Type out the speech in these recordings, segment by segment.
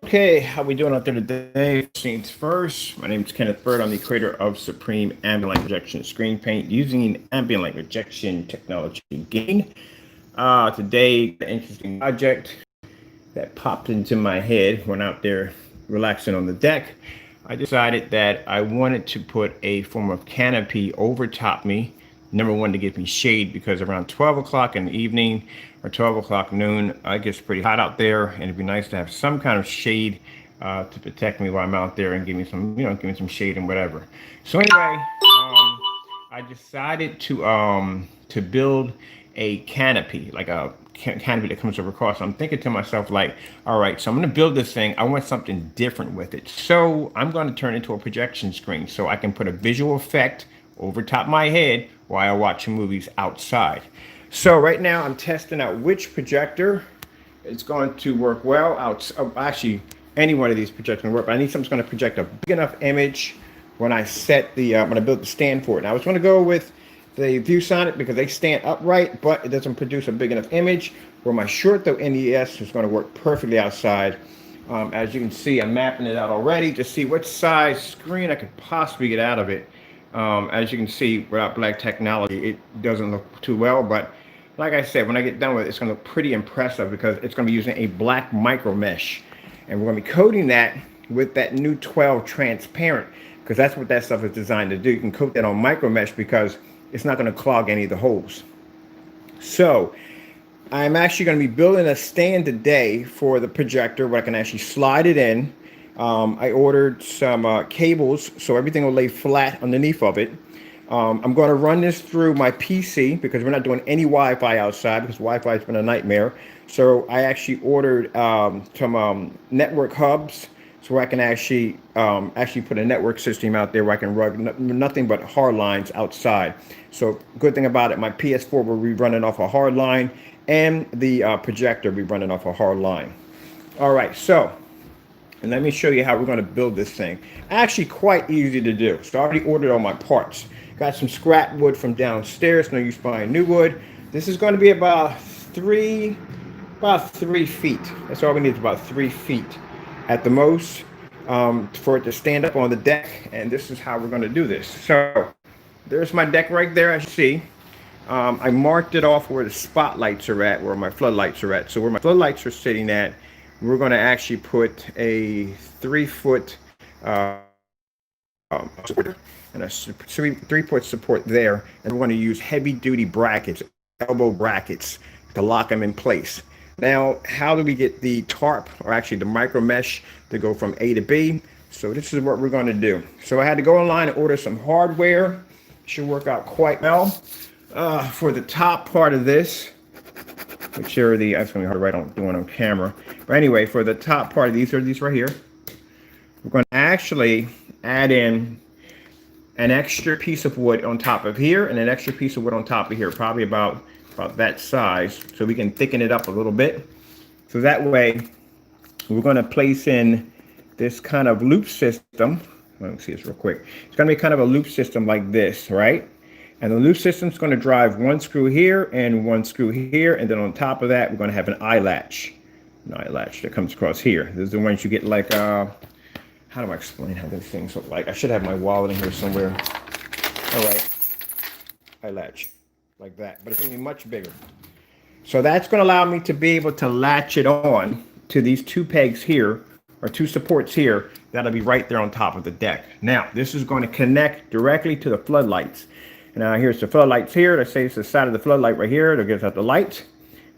Okay, how we doing out there today? First things first, my name is Kenneth Bird. I'm the creator of Supreme Ambient Light Projection Screen Paint using ambient light projection technology gain. Today, an interesting project that popped into my head when out there relaxing on the deck. I decided that I wanted to put a form of canopy over top me. Number one, to give me shade, because around 12 o'clock in the evening or 12 o'clock noon, it gets pretty hot out there, and it'd be nice to have some kind of shade to protect me while I'm out there and give me some, give me some shade and whatever. So anyway, I decided to build a canopy, like a canopy that comes over across. So I'm thinking to myself, like, all right, so I'm going to build this thing. I want something different with it. So I'm going to turn it into a projection screen so I can put a visual effect over top my head while I watch movies outside. So right now I'm testing out which projector is going to work well. Actually, any one of these projectors can work, but I need something that's going to project a big enough image when I set the when I build the stand for it. Now I was going to go with the ViewSonic because they stand upright, but it doesn't produce a big enough image. Where my short though NES is going to work perfectly outside. As you can see, I'm mapping it out already to see what size screen I could possibly get out of it. As you can see, without black technology, it doesn't look too well, but like I said, when I get done with it, it's going to look pretty impressive because it's going to be using a black micro mesh, and we're going to be coating that with that new 12 transparent, because that's what that stuff is designed to do. You can coat that on micro mesh because it's not going to clog any of the holes. So I'm actually going to be building a stand today for the projector where I can actually slide it in. I ordered some cables so everything will lay flat underneath of it. I'm going to run this through my PC because we're not doing any Wi-Fi outside because Wi-Fi has been a nightmare. So I actually ordered some network hubs so I can actually put a network system out there where I can run nothing but hard lines outside. So good thing about it, my PS4 will be running off a hard line, and the projector will be running off a hard line. All right, so. And let me show you how we're going to build this thing. Actually quite easy to do. So I already ordered all my parts. Got some scrap wood from downstairs. No use buying new wood. This is going to be about three feet. That's all we need, is about 3 feet at the most for it to stand up on the deck. And this is how we're going to do this. So there's my deck right there, as you see. I marked it off where the spotlights are at, where my floodlights are at. So where my floodlights are sitting at, we're going to actually put a 3-foot support and a 3-foot support there, and we're going to use heavy-duty brackets, elbow brackets, to lock them in place. Now, how do we get the tarp, or actually the micro mesh, to go from A to B? So this is what we're going to do. So I had to go online and order some hardware. Should work out quite well. For the top part of this, which are the, that's going to be hard to write on doing on camera. But anyway, for the top part of these right here, we're going to actually add in an extra piece of wood on top of here and an extra piece of wood on top of here, probably about that size, so we can thicken it up a little bit. So that way, we're going to place in this kind of loop system. Let me see this real quick. It's going to be kind of a loop system like this, right? And the loop system is going to drive one screw here and one screw here. And then on top of that, we're going to have an eye latch. An eye latch that comes across here. This is the ones you get like, how do I explain how these things look like? I should have my wallet in here somewhere. All right. Eye latch. Like that. But it's going to be much bigger. So that's going to allow me to be able to latch it on to these 2 pegs here, or 2 supports here. That'll be right there on top of the deck. Now, this is going to connect directly to the floodlights. Now here's the floodlights here. Let's say it's the side of the floodlight right here that gives out the light.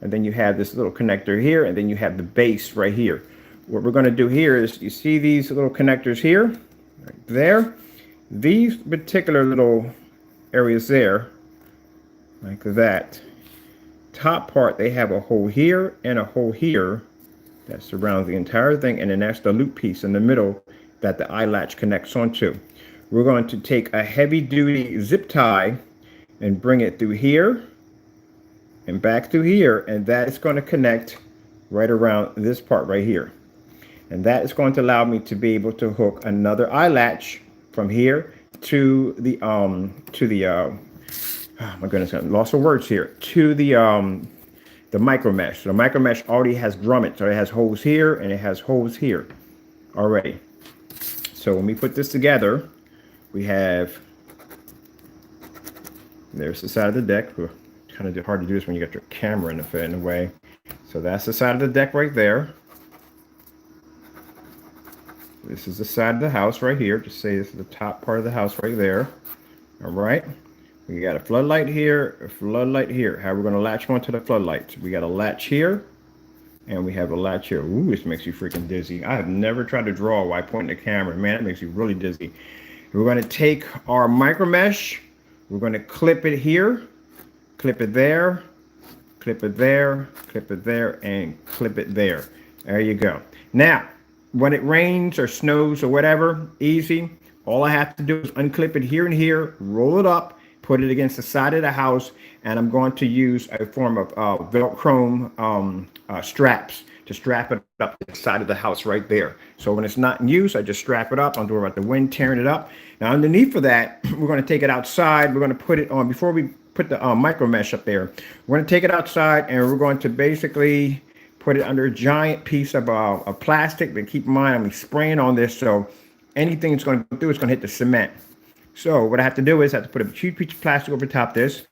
And then you have this little connector here, and then you have the base right here. What we're going to do here is, you see these little connectors here, right there. These particular little areas there, like that. Top part, they have a hole here and a hole here that surrounds the entire thing, and then that's the loop piece in the middle that the eye latch connects onto. We're going to take a heavy-duty zip tie and bring it through here and back through here, and that is going to connect right around this part right here. And that is going to allow me to be able to hook another eye latch from here to the oh my goodness, I lost for words here, to the the micro mesh. So the micro mesh already has grommet, so it has holes here and it has holes here already. So when we put this together, we have, there's the side of the deck. Kind of hard to do this when you got your camera in the way. So that's the side of the deck right there. This is the side of the house right here. Just say this is the top part of the house right there. All right. We got a floodlight here, a floodlight here. How we're going to latch onto the floodlights? We got a latch here, and we have a latch here. Ooh, this makes you freaking dizzy. I have never tried to draw while pointing the camera. Man, it makes you really dizzy. We're going to take our micro mesh. We're going to clip it here, clip it there, clip it there, clip it there, and clip it there. There you go. Now, when it rains or snows or whatever, easy. All I have to do is unclip it here and here, roll it up, put it against the side of the house, and I'm going to use a form of Velcro straps to strap it up to the side of the house right there. So when it's not in use, I just strap it up. I don't worry about the wind tearing it up. Now underneath for that, we're going to take it outside. We're going to put it on, before we put the micro mesh up there, we're going to take it outside and we're going to basically put it under a giant piece of plastic. But keep in mind, I'm spraying on this, so anything it's going to go through is going to hit the cement. So what I have to do is I have to put a huge piece of plastic over top this,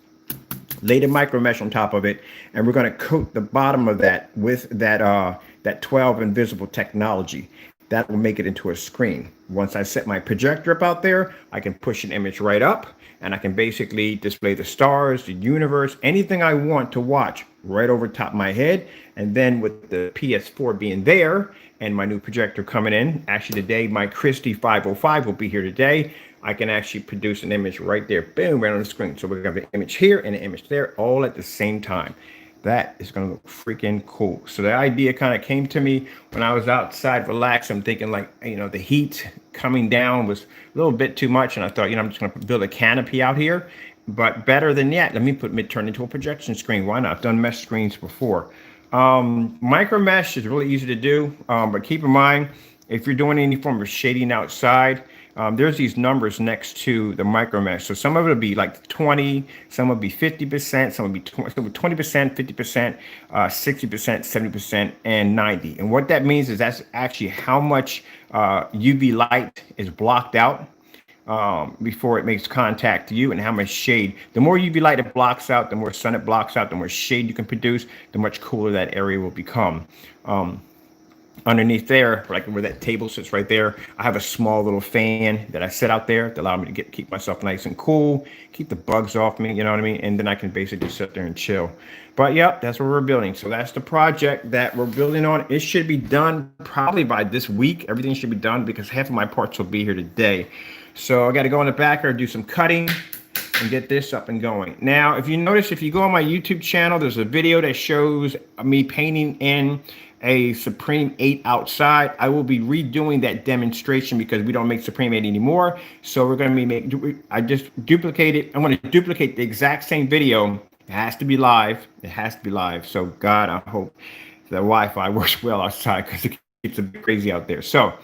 lay the micro mesh on top of it, and we're going to coat the bottom of that with that 12 invisible technology. That will make it into a screen. Once I set my projector up out there, I can push an image right up, and I can basically display the stars, the universe, anything I want to watch right over top my head. And then with the PS4 being there and my new projector coming in, actually today, my Christie 505 will be here today. I can actually produce an image right there, boom, right on the screen. So we're gonna have an image here and an image there all at the same time. That is gonna look freaking cool. So the idea kind of came to me when I was outside relaxing. I'm thinking like, you know, the heat coming down was a little bit too much. And I thought, you know, I'm just gonna build a canopy out here. But better than yet, let me turn into a projection screen. Why not? I've done mesh screens before. Micro mesh is really easy to do, but keep in mind, if you're doing any form of shading outside, there's these numbers next to the micro mesh. So some of it will be like 20, some will be 50%, some will be 20%, 50%, 60%, 70%, and 90. And what that means is that's actually how much UV light is blocked out before it makes contact to you, and how much shade. The more UV light it blocks out, the more sun it blocks out, the more shade you can produce, the much cooler that area will become. Underneath there, like where that table sits right there, I have a small little fan that I set out there to allow me to keep myself nice and cool, keep the bugs off me, you know what I mean? And then I can basically sit there and chill. But yep, that's what we're building. So that's the project that we're building on. It should be done probably by this week. Everything should be done because half of my parts will be here today. So I got to go in the back or do some cutting and get this up and going. Now, if you notice, if you go on my YouTube channel, there's a video that shows me painting in a Supreme 8 outside. I will be redoing that demonstration because we don't make Supreme 8 anymore. So we're going to be I just duplicated. I'm going to duplicate the exact same video. It has to be live. It has to be live. So God, I hope the Wi-Fi works well outside because it gets a bit crazy out there. So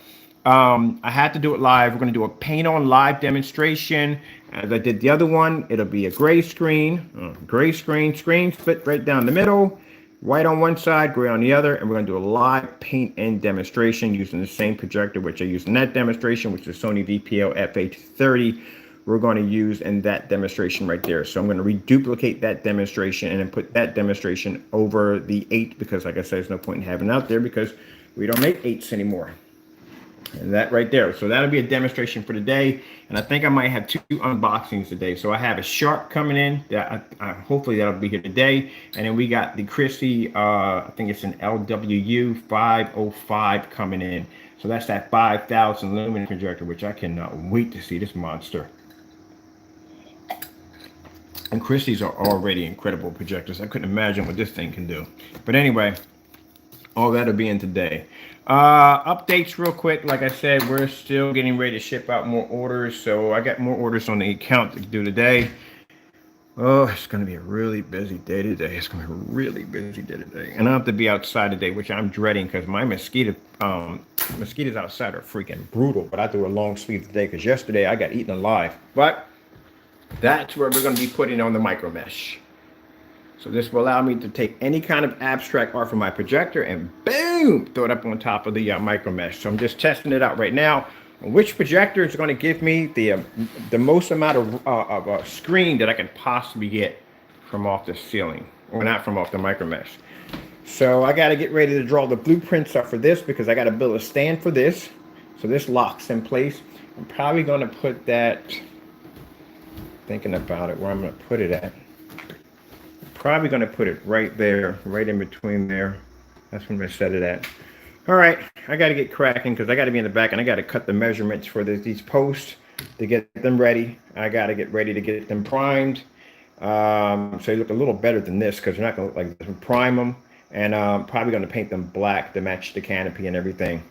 I had to do it live. We're going to do a paint on live demonstration. As I did the other one, it'll be a gray screen, screen split right down the middle, white on one side, gray on the other, and we're going to do a live paint in demonstration using the same projector which I used in that demonstration, which is Sony VPL FH30. We're going to use in that demonstration right there. So I'm going to reduplicate that demonstration and then put that demonstration over the 8 because, like I said, there's no point in having it out there because we don't make 8s anymore. And that right there. So that'll be a demonstration for today. And I think I might have 2 unboxings today. So I have a Sharp coming in. That hopefully that'll be here today. And then we got the Christie, I think it's an LWU 505 coming in. So that's that 5,000 lumen projector, which I cannot wait to see this monster. And Christie's are already incredible projectors. I couldn't imagine what this thing can do. But anyway, all that'll be in today. Updates real quick. Like I said, we're still getting ready to ship out more orders. So I got more orders on the account to do today. Oh, it's going to be a really busy day today. It's going to be a really busy day today. And I have to be outside today, which I'm dreading because my mosquitoes outside are freaking brutal. But I threw a long sleeve today because yesterday I got eaten alive. But that's where we're going to be putting on the micro mesh. So this will allow me to take any kind of abstract art from my projector and boom, throw it up on top of the micro mesh. So I'm just testing it out right now. Which projector is going to give me the most amount of screen that I can possibly get from off the ceiling, or not from off the micro mesh. So I got to get ready to draw the blueprints up for this, because I got to build a stand for this. So this locks in place. I'm probably going to put that, thinking about it, where I'm going to put it at. Probably going to put it right there, right in between there. That's where I'm going to set it at. All right, I got to get cracking, because I got to be in the back, and I got to cut the measurements for these posts to get them ready. I got to get ready to get them primed. So they look a little better than this, because they're not going to look like this. Prime them, and probably going to paint them black to match the canopy and everything.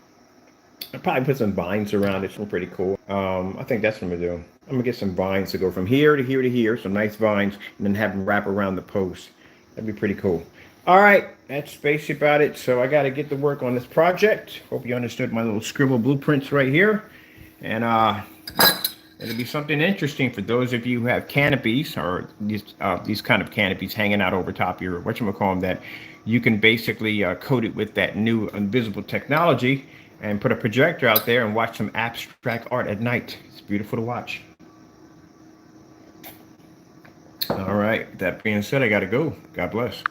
I'll probably put some vines around it. It's pretty cool. I think that's what I'm going to do. I'm going to get some vines to go from here to here to here, some nice vines, and then have them wrap around the post. That'd be pretty cool. All right, that's basically about it. So I got to get to work on this project. Hope you understood my little scribble blueprints right here. And it'll be something interesting for those of you who have canopies, or these kind of canopies hanging out over top your, whatchamacallit, that you can basically coat it with that new invisible technology and put a projector out there and watch some abstract art at night. It's beautiful to watch. All right, that being said, I got to go. God bless.